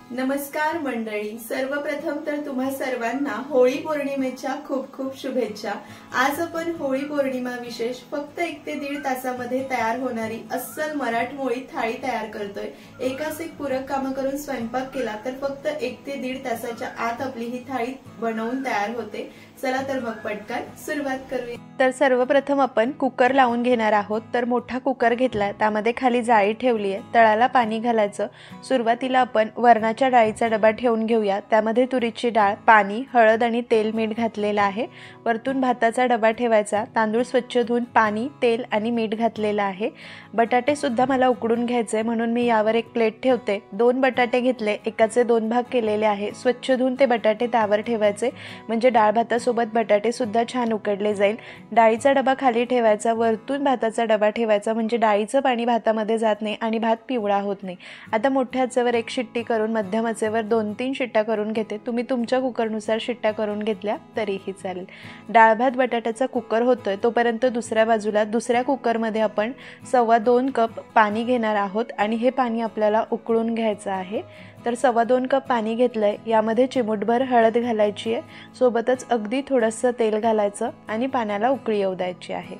नमस्कार मंडळी, सर्वप्रथम तर तुम्हा सर्वांना होळी पौर्णिमेच्या खूप खूप शुभेच्छा। आज आपण होळी पौर्णिमा विशेष फक्त 1 ते 1.5 तासामध्ये तयार होणारी अस्सल मराठमोळी थाळी तयार करतोय। एकाच एक पूरक कामं करून स्वयंपाक केला तर फक्त 1 ते 1.5 तासाच्या आत आपली ही थाळी बनवून तयार होते। चला तर मग पटकन सुरुवात करूया। तर सर्वप्रथम आपण कुकर लावून घेणार आहोत। तर मोठा कुकर घेतलाय, त्यामध्ये खाली जाळी ठेवली आहे, तळाला पाणी घालायचं। सुरुवातीला आपण वरणाच्या डाळीचा डबा ठेवून घेऊया, त्यामध्ये तुरीची डाळ, पाणी, हळद आणि तेल मीठ घातलेलं आहे। वरतून भाताचा डबा ठेवायचा, तांदूळ स्वच्छ धुवून पाणी, तेल आणि मीठ घातलेलं आहे। बटाटे सुद्धा मला उकडून घ्यायचे, म्हणून मी यावर एक प्लेट ठेवते। 2 बटाटे घेतले, एकाचे 2 भाग केलेले आहे। स्वच्छ धुवून ते बटाटे त्यावर ठेवायचे, म्हणजे डाळ भातासोबत बटाटे सुद्धा छान उकडले जाईल। डाळीचा डबा खाली ठेवायचा, वरतून भाताचा डबा ठेवायचा, म्हणजे डाळीचं पाणी भातामध्ये जात नाही आणि भात पिवळा होत नाही। आता मोठ्या आचेवर 1 शिट्टी करून मध्यम आचेवर 2-3 शिट्ट्या करून घेते। तुम्ही तुमच्या कुकरनुसार शिट्ट्या करून घेतल्या तरीही चालेल। डाळ भात बटाट्याचा कुकर होतोय तोपर्यंत दुसऱ्या बाजूला दुसऱ्या कुकरमध्ये आपण 2.25 कप पाणी घेणार आहोत आणि हे पाणी आपल्याला उकळून घ्यायचं आहे। तर 2.25 कप पाणी घेतलंय, यामध्ये चिमूटभर हळद घालायची आहे, सोबतच अगदी थोडंसं तेल घालायचं आणि पाण्याला उकळी येऊ द्यायची आहे।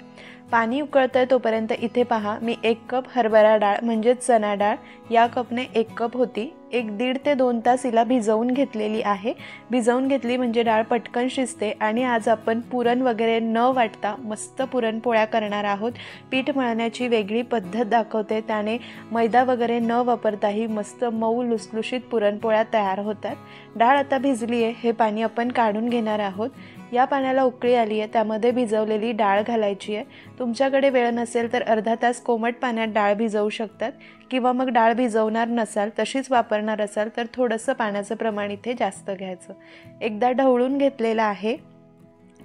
पाणी उकळतंय तोपर्यंत इथे पहा, मी 1 कप हरभरा डाळ म्हणजे चणा डाळ या कपने 1 कप होती, 1-1.5 ते 2 तास हिला भिजवून घेतलेली आहे। भिजवून घेतली म्हणजे डाळ पटकन शिजते आणि आज आपण पुरण वगैरे न वाटता मस्त पुरणपोळ्या करणार आहोत। पीठ मळण्याची वेगळी पद्धत दाखवते, त्याने मैदा वगैरे न वापरताही मस्त मऊ लुसलुशीत पुरणपोळ्या तयार होतात। डाळ आता भिजली आहे, हे पाणी आपण काढून घेणार आहोत। या पाण्याला उकळी आली आहे, त्यामध्ये भिजवलेली डाळ घालायची आहे। तुमच्याकडे वेळ नसेल तर अर्धा तास कोमट पाण्यात डाळ भिजवू शकतात, किंवा मग डाळ भिजवणार नसाल तशीच वापरणार असाल तर थोडंसं पाण्याचं प्रमाण इथे जास्त घ्यायचं। एकदा ढवळून घेतलेलं आहे,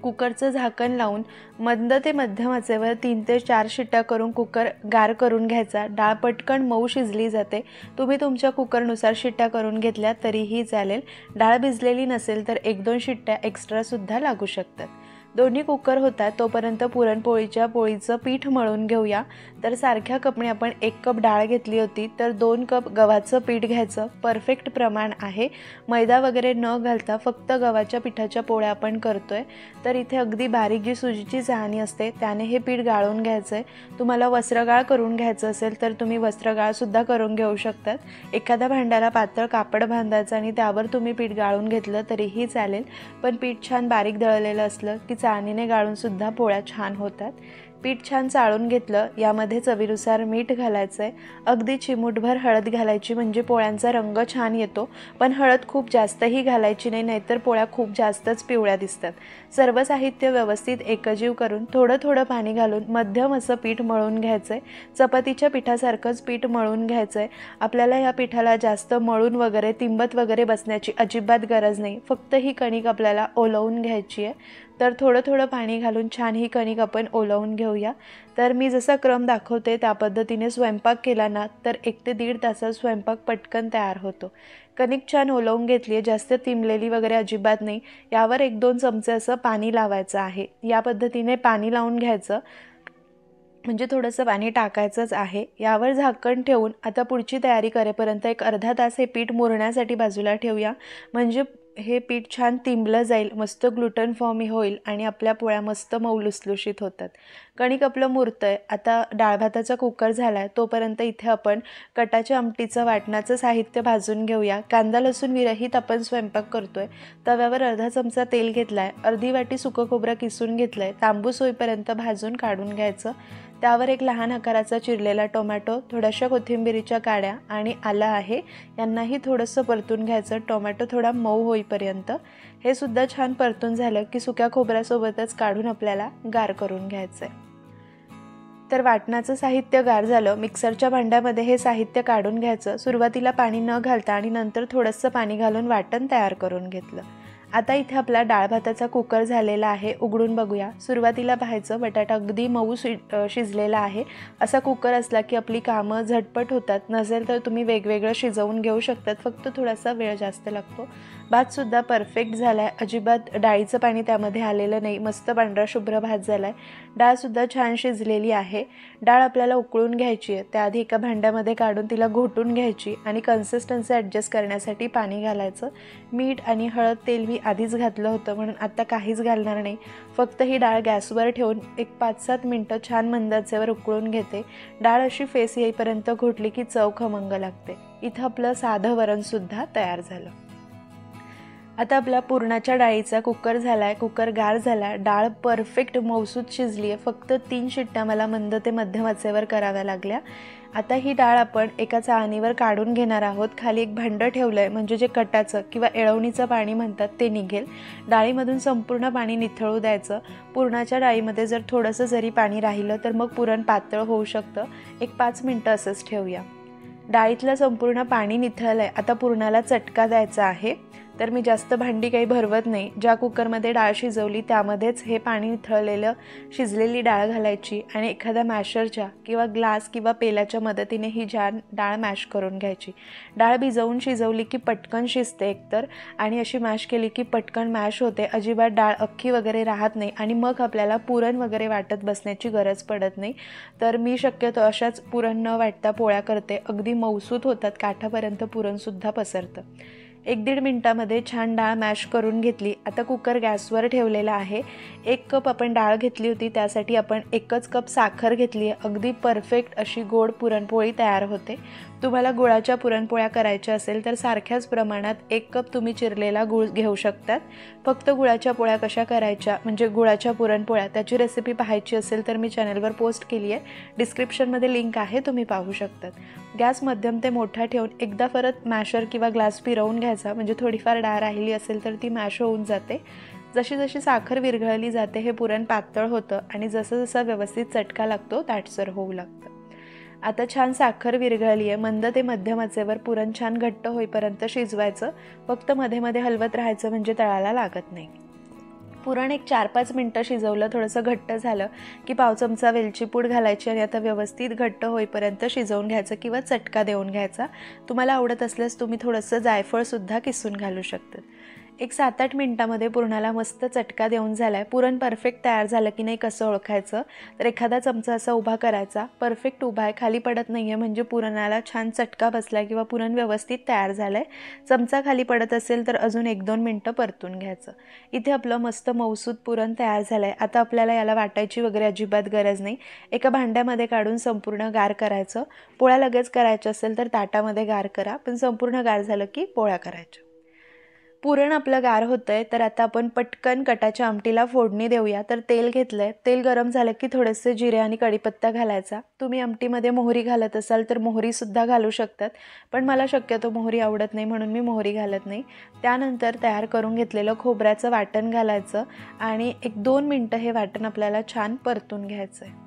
कुकरचं झाकण लावून मंद ते मध्यम आचेवर 3 ते 4 शिट्ट्या करून कुकर गार करून घ्यायचा। डाळ पटकन मऊ शिजली जाते। तुम्ही तुमच्या कुकरनुसार शिट्ट्या करून घेतल्या तरीही चालेल। डाळ भिजलेली नसेल तर 1-2 शिट्ट्या एक्स्ट्रा सुद्धा लागू शकतात। दोन्ही कुकर होतात तोपर्यंत पुरणपोळीच्या पोळीचं पीठ मळून घेऊया। तर सारख्या कपने आपण 1 कप डाळ घेतली होती, तर 2 कप गव्हाचं पीठ घ्यायचं, परफेक्ट प्रमाण आहे। मैदा वगैरे न घालता फक्त गव्हाच्या पिठाच्या पोळ्या आपण करतोय। तर इथे अगदी बारीक जी सुजीची चाळणी असते त्याने हे पीठ गाळून घ्यायचं आहे। तुम्हाला वस्त्रगाळ करून घ्यायचं असेल तर तुम्ही वस्त्रगाळ सुद्धा करून घेऊ शकतात। एखाद्या भांड्याला पातळ कापड बांधायचं आणि त्यावर तुम्ही पीठ गाळून घेतलं तरीही चालेल, पण पीठ छान बारीक दळलेलं असलं की चाळणीने गाळून सुद्धा पोळ्या छान होतात। पीठ छान चाळून घेतलं, यामध्ये चवीनुसार मीठ घालायचं आहे, अगदी चिमूटभर हळद घालायची, म्हणजे पोळ्यांचा रंग छान येतो, पण हळद खूप जास्तही घालायची नाही, नाहीतर पोळ्या खूप जास्तच पिवळ्या दिसतात। सर्व साहित्य व्यवस्थित एकजीव करून थोडं थोडं पाणी घालून मध्यम असं पीठ मळून घ्यायचं आहे। चपातीच्या पिठासारखंच पीठ मळून घ्यायचं आहे। आपल्याला या पिठाला जास्त मळून वगैरे तिंबत वगैरे बसण्याची अजिबात गरज नाही, फक्त ही कणिक आपल्याला ओलवून घ्यायची आहे। तर थोडं थोडं पाणी घालून छान ही कणिक आपण ओलवून घेऊया। तर मी जसा क्रम दाखवते त्या पद्धतीने स्वयंपाक केला ना तर 1 ते 1.5 तासात स्वयंपाक पटकन तयार होतो। कणिक छान ओलवून घेतली आहे, जास्त तिंबलेली वगैरे अजिबात नाही। यावर 1-2 चमचे असं पाणी लावायचं आहे। या पद्धतीने पाणी लावून घ्यायचं, म्हणजे थोडंसं पाणी टाकायचंच आहे। यावर झाकण ठेवून आता पुढची तयारी करेपर्यंत एक अर्धा तास हे पीठ मुरण्यासाठी बाजूला ठेवूया, म्हणजे हे पीठ छान तिंबलं जाईल, मस्त ग्लुटन फॉर्मी होईल आणि आपल्या पोळ्या मस्त मऊ लुसलुशीत होतात। कणिक आपलं मुरतंय, आता डाळ भाताचा कुकर झालाय तोपर्यंत इथे आपण कटाच्या आमटीचं वाटणाचं साहित्य भाजून घेऊया। कांदा लसूण विरहित आपण स्वयंपाक करतोय। तव्यावर अर्धा चमचा तेल घेतलाय, अर्धी वाटी सुकं खोबरं किसून घेतलंय, तांबूस होईपर्यंत भाजून काढून घ्यायचं। त्यावर एक लहान आकाराचा चिरलेला टोमॅटो, थोड्याशा कोथिंबीरीच्या काड्या आणि आलं आहे, यांनाही थोडंसं परतून घ्यायचं टोमॅटो थोडा मऊ होईपर्यंत। हे सुद्धा छान परतून झालं की सुक्या खोबऱ्यासोबतच काढून आपल्याला गार करून घ्यायचं आहे। तर वाटणाचं साहित्य गार झालं, मिक्सरच्या भांड्यामध्ये हे साहित्य काढून घ्यायचं। सुरुवातीला पाणी न घालता आणि नंतर थोडंसं पाणी घालून वाटण तयार करून घेतलं। आता इथे आपला डाळ भाताचा कुकर झालेला आहे, उघडून बघूया। सुरुवातीला पाहायचं बटाटा अगदी मऊ शिजलेला आहे। असा कुकर असला की आपली कामं झटपट होतात, नसेल तर तुम्ही वेगवेगळं शिजवून घेऊ शकतात, फक्त थोडासा वेळ जास्त लागतो। भातसुद्धा परफेक्ट झाला आहे, अजिबात डाळीचं पाणी त्यामध्ये आलेलं नाही, मस्त पांढरा शुभ्र भात झाला आहे। डाळसुद्धा छान शिजलेली आहे। डाळ आपल्याला उकळून घ्यायची आहे, त्याआधी एका भांड्यामध्ये काढून तिला घोटून घ्यायची आणि कन्सिस्टन्सी ॲडजस्ट करण्यासाठी पाणी घालायचं। मीठ आणि हळद तेल मी आधीच घातलं होतं म्हणून आता काहीच घालणार नाही, फक्त ही डाळ गॅसवर ठेवून एक 5-7 मिनटं छान मंद आचेवर उकळून घेते। डाळ अशी फेस येईपर्यंत घोटली की चव खमंग लागते। इथं आपलं साधं वरणसुद्धा तयार झालं। आता आपला पुरणाच्या डाळीचा कुकर झाला आहे, कुकर गार झाला आहे, डाळ परफेक्ट मऊसूत शिजली आहे। फक्त 3 शिट्ट्या मला मंद ते मध्यम आचेवर कराव्या लागल्या। आता ही डाळ आपण एका चाळणीवर काढून घेणार आहोत। खाली एक भांडं ठेवलं आहे, म्हणजे जे कटाचं किंवा एळवणीचं पाणी म्हणतात ते निघेल। डाळीमधून संपूर्ण पाणी निथळू द्यायचं। पुरणाच्या डाळीमध्ये जर थोडंसं जरी पाणी राहिलं तर मग पुरण पातळ होऊ शकतं। एक 5 मिनटं असंच ठेवूया। डाळीतलं संपूर्ण पाणी निथळलं आहे, आता पुरणाला चटका द्यायचा आहे। तर मी जास्त भांडी काही भरवत नाही, ज्या कुकरमध्ये डाळ शिजवली त्यामध्येच हे पाणी निथळलेलं शिजलेली डाळ घालायची आणि एखाद्या मॅशरच्या किंवा ग्लास किंवा पेल्याच्या मदतीने ही डाळ मॅश करून घ्यायची। डाळ भिजवून शिजवली की पटकन शिजते एकतर, आणि अशी मॅश केली की पटकन मॅश होते, अजिबात डाळ अख्खी वगैरे राहत नाही आणि मग आपल्याला पुरण वगैरे वाटत बसण्याची गरज पडत नाही। तर मी शक्यतो अशाच पुरण न वाटता पोळ्या करते, अगदी मऊसूत होतात, काठापर्यंत पुरणसुद्धा पसरतं। 1-1.5 मिनटामध्ये छान डाळ मॅश करून घेतली। आता कुकर गॅसवर ठेवलेला आहे। 1 कप आपण डाळ घेतली होती, त्यासाठी आपण 1च कप साखर घेतली आहे। अगदी परफेक्ट अशी गोड पुरणपोळी तयार होते। तुम्हाला गुळाच्या पुरणपोळ्या करायच्या असेल तर सारख्याच प्रमाणात 1 कप तुम्ही चिरलेला गूळ घेऊ शकतात। फक्त गुळाच्या पोळ्या कशा करायच्या, म्हणजे गुळाच्या पुरणपोळ्या, त्याची रेसिपी पाहायची असेल तर मी चॅनलवर पोस्ट केली आहे, डिस्क्रिप्शनमध्ये लिंक आहे, तुम्ही पाहू शकतात। गॅस मध्यम ते मोठा ठेवून एकदा परत मॅशर किंवा ग्लास फिरवून घ्यायचा, म्हणजे थोडीफार डाळ राहिली असेल तर ती मॅश होऊन जाते। जशी जशी साखर विरघळली जाते हे पुरण पातळ होतं आणि जसं जसा व्यवस्थित चटका लागतो दाटसर होऊ लागतं। आता छान साखर विरघळली आहे, मंद ते मध्यम आचेवर पुरण छान घट्ट होईपर्यंत शिजवायचं। फक्त मध्ये मध्ये हलवत राहायचं, म्हणजे तळाला लागत नाही। पुरण एक 4-5 मिनटं शिजवलं, थोडंसं घट्ट झालं की पाव चमचा वेलची पूड घालायची आणि आता व्यवस्थित घट्ट होईपर्यंत शिजवून घ्यायचं किंवा चटका देऊन घ्यायचा। तुम्हाला आवडत असल्यास तुम्ही थोडंसं जायफळसुद्धा किसून घालू शकतात। एक 7-8 मिनटामध्ये पुरणाला मस्त चटका देऊन झाला आहे। पुरण परफेक्ट तयार झालं की नाही कसं ओळखायचं, तर एखादा चमचा असा उभा करायचा, परफेक्ट उभा आहे, खाली पडत नाही आहे, म्हणजे पुरणाला छान चटका बसला किंवा पुरण व्यवस्थित तयार झालं आहे। चमचा खाली पडत असेल तर अजून 1-2 मिनटं परतून घ्यायचं। इथे आपलं मस्त मऊसूत पुरण तयार झालं आहे। आता आपल्याला याला वाटायची वगैरे अजिबात गरज नाही, एका भांड्यामध्ये काढून संपूर्ण गार करायचं। पोळ्या लगेच करायच्या असेल तर ताटामध्ये गार करा, पण संपूर्ण गार झालं की पोळ्या करायच्या। पुरण आपलं गार होतंय, तर आता आपण पटकन कटाच्या आमटीला फोडणी देऊया। तर तेल घेतलंय, तेल गरम झालं की थोडेसे जिरे आणि कढीपत्ता घालायचा। तुम्ही आमटीमध्ये मोहरी घालत असाल तर मोहरीसुद्धा घालू शकतात, पण मला शक्यतो मोहरी आवडत नाही म्हणून मी मोहरी घालत नाही। त्यानंतर तयार करून घेतलेलं खोबऱ्याचं वाटण घालायचं आणि 1-2 मिनटं हे वाटण आपल्याला छान परतून घ्यायचं आहे।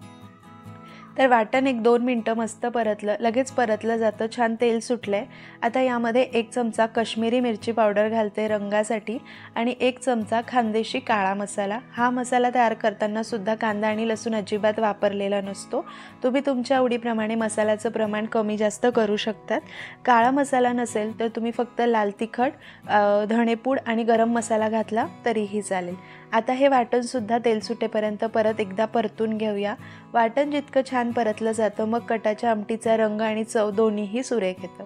तर वाटण 1-2 मिनटं मस्त परतलं, लगेच परतलं जातं, छान तेल सुटलं आहे। आता यामध्ये 1 चमचा काश्मीरी मिरची पावडर घालते रंगासाठी आणि 1 चमचा खानदेशी काळा मसाला। हा मसाला तयार करताना सुद्धा कांदा आणि लसूण अजिबात वापरलेला नसतो, तुम्ही तुमच्या आवडीप्रमाणे मसाल्याचं प्रमाण कमी जास्त करू शकतात। काळा मसाला नसेल तर तुम्ही फक्त लाल तिखट, धणेपूड आणि गरम मसाला घातला तरीही चालेल। आता हे वाटणसुद्धा तेल सुटेपर्यंत परत एकदा परतून घेऊया। वाटण जितकं छान परतलं जातं मग कटाच्या आमटीचा रंग आणि चव दोन्हीही सुरेख येतं।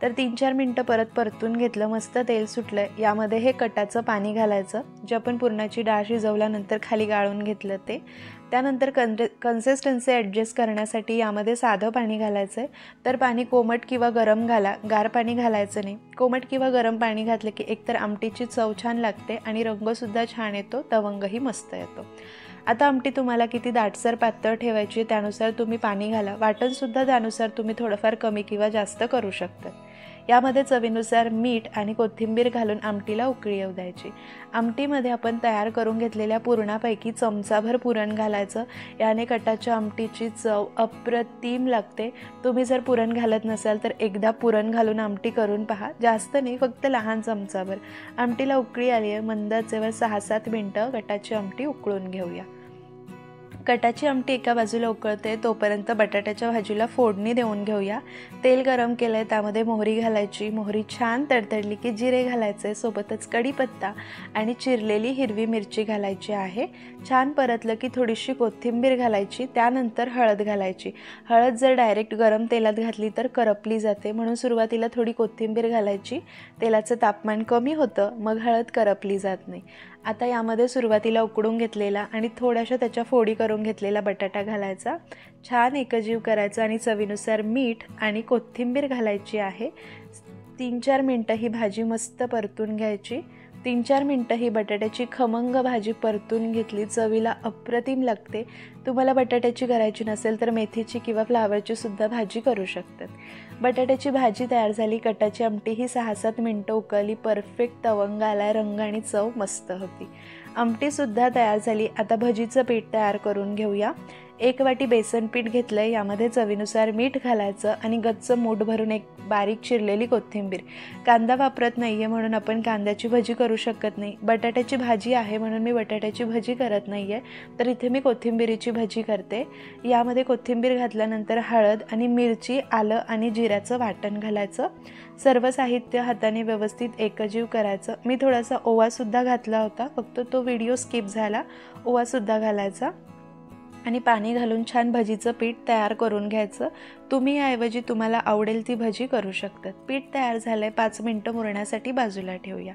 तर 3-4 मिनटं परत परतून घेतलं, मस्त तेल सुटलं। यामध्ये हे कटाचं पाणी घालायचं, जे आपण पुरणाची डाळ शिजवल्यानंतर खाली गाळून घेतलं ते। त्यानंतर कन्सिस्टन्सी ॲडजस्ट करण्यासाठी यामध्ये साधं पाणी घालायचं आहे। तर पाणी कोमट किंवा गरम घाला, गार पाणी घालायचं नाही। कोमट किंवा गरम पाणी घातलं की एकतर आमटीची चव छान लागते आणि रंगसुद्धा छान येतो, तवंगही मस्त येतो। आता आमटी तुम्हाला किती दाटसर पातळ ठेवायची त्यानुसार तुम्ही पाणी घाला, वाटणसुद्धा त्यानुसार तुम्ही थोडंफार कमी किंवा जास्त करू शकता। यामध्ये चवीनुसार मीठ आणि कोथिंबीर घालून आमटीला उकळी येऊ द्यायची। आमटीमध्ये आपण तयार करून घेतलेल्या पुरणापैकी चमचाभर पुरण घालायचं। याने कटाच्या आमटीची चव अप्रतिम लागते। तुम्ही जर पुरण घालत नसाल तर एकदा पुरण घालून आमटी करून पहा, जास्त नाही, फक्त लहान चमचाभर। आमटीला उकळी आली आहे, मंद आचेवर 6-7 मिनिटं कटाची आमटी उकळून घेऊया। कटाची आमटी एका बाजूला उकळते तोपर्यंत बटाट्याच्या भाजीला फोडणी देऊन घेऊया। तेल गरम केलंय, त्यामध्ये मोहरी घालायची। मोहरी छान तडतडली की जिरे घालायचे, सोबतच कढीपत्ता आणि चिरलेली हिरवी मिरची घालायची आहे। छान परतलं की थोडीशी कोथिंबीर घालायची, त्यानंतर हळद घालायची। हळद जर डायरेक्ट गरम तेलात घातली तर करपली जाते, म्हणून सुरुवातीला थोडी कोथिंबीर घालायची। तेलाचं तापमान कमी होतं, मग हळद करपली जात नाही। आता यामध्ये सुरुवातीला उकडून घेतलेला आणि थोड्याशा त्याच्या फोडी करून घेतलेला बटाटा घालायचा। छान एकजीव करायचं आणि चवीनुसार मीठ आणि कोथिंबीर घालायची आहे। 3-4 मिनिटं ही भाजी मस्त परतून घ्यायची। 3-4 मिनिटं ही बटाट्याची खमंग भाजी परतून घेतली, चवीला अप्रतिम लागते। तुम्हाला बटाट्याची करायची नसेल तर मेथीची किंवा फ्लावरची सुद्धा भाजी करू शकतात। बटाट्याची भाजी तयार झाली। कटाची आमटी ही 6-7 मिनिटं उकळली, परफेक्ट तवंग आलाय, रंग आणि चव मस्त होती। आमटी सुद्धा तयार झाली। आता भजीचं पीठ तयार करून घेऊया। 1 वाटी बेसन पीठ घेतलंय, यामध्ये चवीनुसार मीठ घालायचं आणि गच्च मूठ भरून एक बारीक चिरलेली कोथिंबीर। कांदा वापरत नाहीये म्हणून आपण कांद्याची भजी करू शकत नाही। बटाट्याची भाजी आहे म्हणून मी बटाट्याची भजी करत नाहीये, तर इथे मी कोथिंबीरीची भजी करते। यामध्ये कोथिंबीर घातल्यानंतर हळद आणि मिरची, आलं आणि जिऱ्याचं वाटण घालायचं। सर्व साहित्य हाताने व्यवस्थित एकजीव करायचं। मी थोडासा ओवा सुद्धा घातला होता, फक्त तो व्हिडिओ स्किप झाला। ओवा सुद्धा घालायचा आणि पाणी घालून छान भजीचं पीठ तयार करून घ्यायचं। तुम्ही याऐवजी तुम्हाला आवडेल ती भजी करू शकतात। पीठ तयार झालंय, 5 मिनिटं मुरण्यासाठी बाजूला ठेवूया।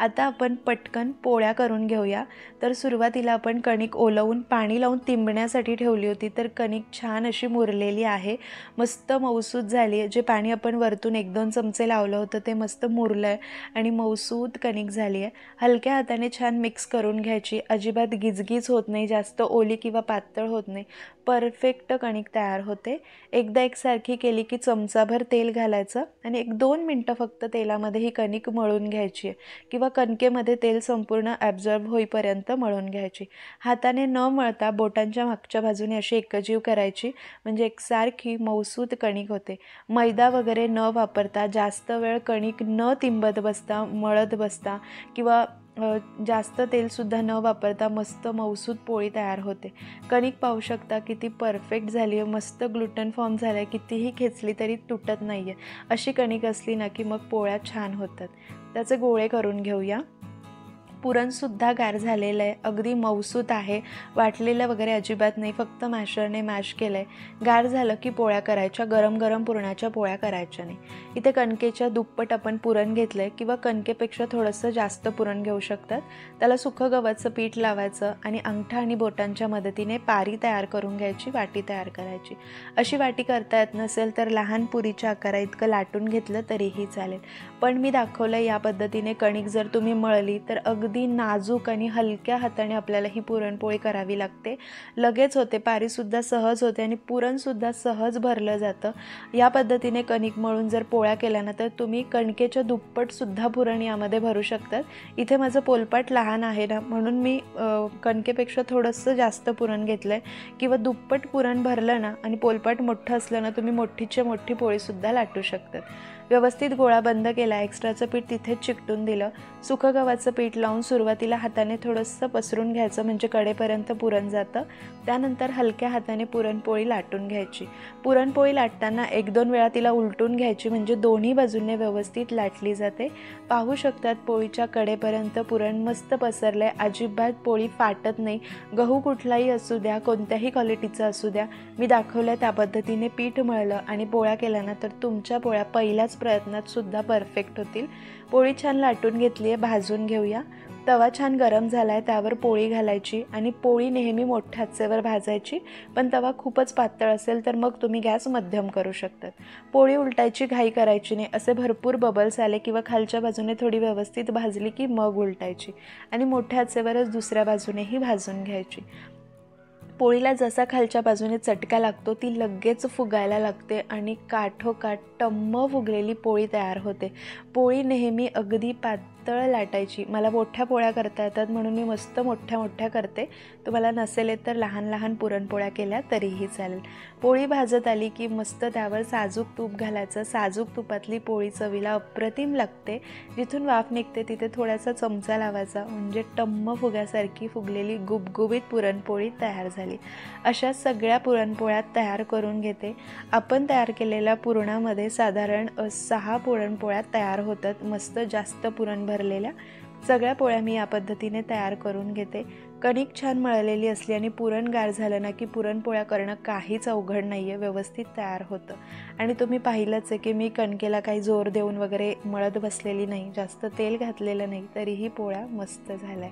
आता आपण पटकन पोळ्या करून घेऊया। तर सुरुवातीला आपण कणिक ओलवून पाणी लावून तिंबण्यासाठी ठेवली होती, तर कणिक छान अशी मुरलेली आहे, मस्त मऊसूत झाली आहे। जे पाणी आपण वरतून 1-2 चमचे लावलं होतं ते मस्त मुरलंय आणि मऊसूत कणिक झाली आहे। हलक्या हाताने छान मिक्स करून घ्यायची, अजिबात गिजगीज होत नाही, जास्त ओली किंवा पातळ होत नाही, परफेक्ट कणिक तयार होते। एकदा एकसारखी केली की चमचाभर तेल घालायचं आणि 1-2 मिनिटं फक्त तेलामध्ये ही कणिक मळून घ्यायची आहे, किंवा कणकेमध्ये तेल संपूर्ण ॲब्झॉर्ब होईपर्यंत मळून घ्यायची। हाताने न मळता बोटांच्या मागच्या बाजूने अशी एकजीव करायची, म्हणजे एकसारखी मऊसूत कणिक होते। मैदा वगैरे न वापरता, जास्त वेळ कणिक न तिंबत बसता, मळत बसता किंवा जास्त तेलसुद्धा न वापरता मस्त मऊसूत पोळी तयार होते। कणिक पाहू शकता किती परफेक्ट झाली आहे, मस्त ग्लुटन फॉर्म झाला आहे, कितीही खेचली तरी तुटत नाही आहे। अशी कणिक असली ना की मग पोळ्या छान होतात। त्याचे गोळे करून घेऊया। पुरणसुद्धा गार झालेलं आहे, अगदी मऊसूत आहे, वाटलेलं वगैरे अजिबात नाही, फक्त मॅशरने मॅश केलं आहे। गार झालं की पोळ्या करायच्या, गरम गरम पुरणाच्या पोळ्या करायच्या नाही। इथे कणकेच्या दुप्पट आपण पुरण घेतलं आहे, किंवा कणकेपेक्षा थोडंसं जास्त पुरण घेऊ शकतात। त्याला सुकं गव्हाचं पीठ लावायचं आणि अंगठा आणि बोटांच्या मदतीने पारी तयार करून घ्यायची, वाटी तयार करायची। अशी वाटी करता येत नसेल तर लहान पुरीच्या आकारा इतकं लाटून घेतलं तरीही चालेल, पण मी दाखवलं या पद्धतीने कणिक जर तुम्ही मळली तर अगदी नाजूक आणि हलक्या हाताने आपल्याला ही पुरणपोळी करावी लागते। लगेच होते, पारीसुद्धा सहज होते आणि पुरणसुद्धा सहज भरलं जातं। या पद्धतीने कणिक मळून जर पोळ्या केल्या ना तर तुम्ही कणकेच्या दुप्पटसुद्धा पुरण यामध्ये भरू शकतात। इथे माझं पोलपाट लहान आहे ना, म्हणून मी कणकेपेक्षा थोडंसं जास्त पुरण घेतलं आहे, किंवा दुप्पट पुरण भरलं ना आणि पोलपाट मोठं असलं ना, तुम्ही मोठीच्या मोठी पोळीसुद्धा लाटू शकतात। व्यवस्थित गोळा बंद केला, एक्स्ट्राचं पीठ तिथेच चिकटून दिलं। सुकं गव्हाचं पीठ लावून सुरुवातीला हाताने थोडंसं पसरून घ्यायचं, म्हणजे कडेपर्यंत पुरण जातं। त्यानंतर हलक्या हाताने पुरणपोळी लाटून घ्यायची। पुरणपोळी लाटताना 1-2 वेळा तिला उलटून घ्यायची, म्हणजे दोन्ही बाजूने व्यवस्थित लाटली जाते। पाहू शकतात पोळीच्या कडेपर्यंत पुरण मस्त पसरलंय, अजिबात पोळी फाटत नाही। गहू कुठलाही असू द्या, कोणत्याही क्वालिटीचा असू द्या, मी दाखवलं त्या पद्धतीने पीठ मळलं आणि पोळ्या केल्या ना तर तुमच्या पोळ्या पहिल्याच प्रयत्नात सुद्धा परफेक्ट होतील। पोळी छान लाटून घेतली आहे, भाजून घेऊया। तवा छान गरम झाला आहे, त्यावर पोळी घालायची आणि पोळी नेहमी मोठ्या आचेवर भाजायची, पण तवा खूपच पातळ असेल तर मग तुम्ही गॅस मध्यम करू शकतात। पोळी उलटायची घाई करायची नाही, असे भरपूर बबल्स आले किंवा खालच्या बाजूने थोडी व्यवस्थित भाजली की मग उलटायची आणि मोठ्या आचेवरच दुसऱ्या बाजूनेही भाजून घ्यायची। पोळीला जसा खालच्या बाजूने चटका लागतो ती लगेच फुगायला लागते आणि काठोकाठ टम्म फुगलेली पोळी तयार होते. पोळी नेहमी अगदी पातळ लाटायची. मला मोठ्या पोळ्या करता येतात म्हणून मी मस्त मोठ्या मोठ्या करते. तुम्हाला नसेल येत तर लहान लहान पुरणपोळ्या केल्या तरीही चालेल. पोळी भाजत आली की मस्त त्यावर साजूक तूप घालायचं. साजूक तुपातली पोळी चवीला अप्रतिम लागते. जिथून वाफ निघते तिथे थोडासा चमचा लावायचा म्हणजे टम्म फुग्यासारखी फुगलेली गुबगुबीत पुरणपोळी तयार झाली. अशा सगळ्या पुरणपोळ्या तयार करून घेते. आपण तयार केलेल्या पुरणामध्ये साधारण 6 पुरणपोळ्या तयार होतात. मस्त जास्त पुरण भरलेल्या सगळ्या पोळ्या मी या पद्धतीने तयार करून घेते. कणिक छान मळलेली असली आणि पुरण गार झालं ना की पुरणपोळ्या करणं काहीच अवघड नाही आहे, व्यवस्थित तयार होतं. आणि तुम्ही पाहिलंच आहे की मी कणकेला काही जोर देऊन वगैरे मळत बसलेली नाही, जास्त तेल घातलेलं नाही, तरीही पोळ्या मस्त झाल्या.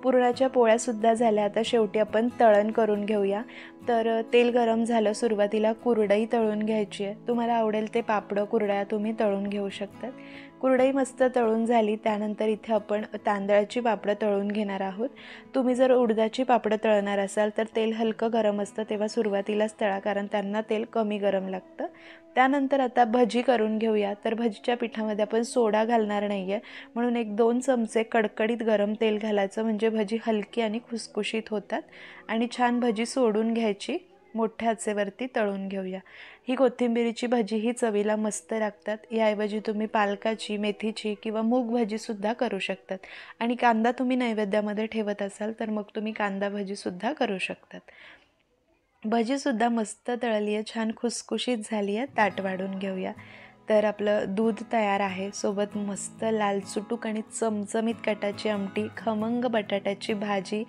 पुरणाच्या पोळ्यासुद्धा झाल्या. आता शेवटी आपण तळण करून घेऊया. तर तेल गरम झालं. सुरुवातीला कुरडई तळून घ्यायची आहे. तुम्हाला आवडेल ते पापडं कुरड्या तुम्ही तळून घेऊ शकतात. कुरडई मस्त तळून झाली. त्यानंतर इथे आपण तांदळाची पापडं तळून घेणार आहोत. तुम्ही जर उडदाची पापडं तळणार असाल तर तेल हलकं गरम असतं तेव्हा सुरुवातीलाच तळा, कारण त्यांना तेल कमी गरम लागतं. त्यानंतर आता भजी करून घेऊया. तर भजीच्या पिठामध्ये आपण सोडा घालणार नाही आहे म्हणून 1-2 चमचे कडकडीत गरम तेल घालायचं म्हणजे भजी हलकी आणि खुसखुशीत होतात. आणि छान भजी सोडून घ्यायची. मोठ्या आचेवरती तळून घेऊया. ही कोथिंबिरीची भजी ही चवीला मस्त लागतात. याऐवजी तुम्ही पालकाची, मेथीची किंवा मूग भजीसुद्धा करू शकतात. आणि कांदा तुम्ही नैवेद्यामध्ये ठेवत असाल तर मग तुम्ही कांदा भजीसुद्धा करू शकतात. भजीसुद्धा मस्त तळली आहे, छान खुसखुशीत झाली आहे. ताट वाढून घेऊया. तर आपलं दूध तयार आहे. सोबत मस्त लाल चुटूक आणि चमचमीत कटाची आमटी, खमंग बटाट्याची भाजी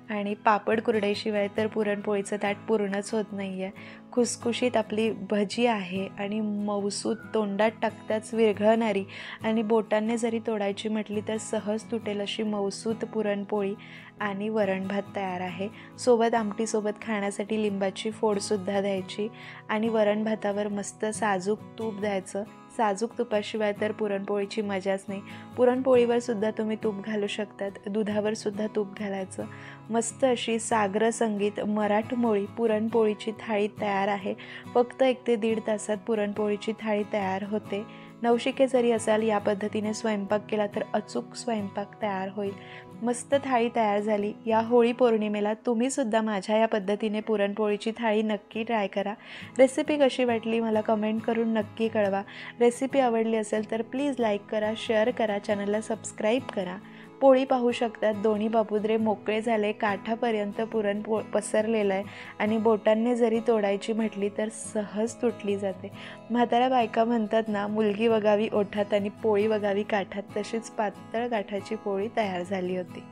आणि पापड कुरडईशिवाय तर पुरणपोळीचं ताट पूर्णच होत नाही आहे. खुसखुशीत आपली भजी आहे आणि मऊसूत, तोंडात टाकताच विरघळणारी आणि बोटांनी जरी तोडायची म्हटली तर सहज तुटेल अशी मऊसूत पुरणपोळी आणि वरण भात तयार आहे. सोबत आमटीसोबत खाण्यासाठी लिंबाची फोडसुद्धा द्यायची आणि वरण भातावर मस्त साजूक तूप द्यायचं. साजूक तुपाशिवाय तर पुरणपोळीची मजाच नाही. पुरणपोळीवर सुद्धा तुम्ही तूप घालू शकतात. दुधावर सुद्धा तूप घालायचं. मस्त अशी साग्र संगीत मराठमोळी पुरणपोळीची थाळी तयार आहे. फक्त 1 ते 1.5 तासात पुरणपोळीची थाळी तयार होते. नवशिके जरी असाल या पद्धतीने स्वयंपाक केला तर अचूक स्वयंपाक तयार होईल. मस्त थाळी तयार झाली. या होळी पौर्णिमेला तुम्हीसुद्धा माझ्या या पद्धतीने पुरणपोळीची थाळी नक्की ट्राय करा. रेसिपी कशी वाटली मला कमेंट करून नक्की कळवा. रेसिपी आवडली असेल तर प्लीज लाईक करा, शेअर करा, चॅनलला सबस्क्राईब करा. पोळी पाहू शकतात. दोन्ही बापुद्रे मोकळे झाले. काठापर्यंत पुरण पसरलेलं आहे आणि बोटांनी जरी तोडायची म्हटली तर सहज तुटली जाते. म्हाताऱ्या बायका म्हणतात ना, मुलगी वगावी ओठात आणि पोळी वगावी काठात, तशीच पातळ काठाची पोळी तयार झाली होती.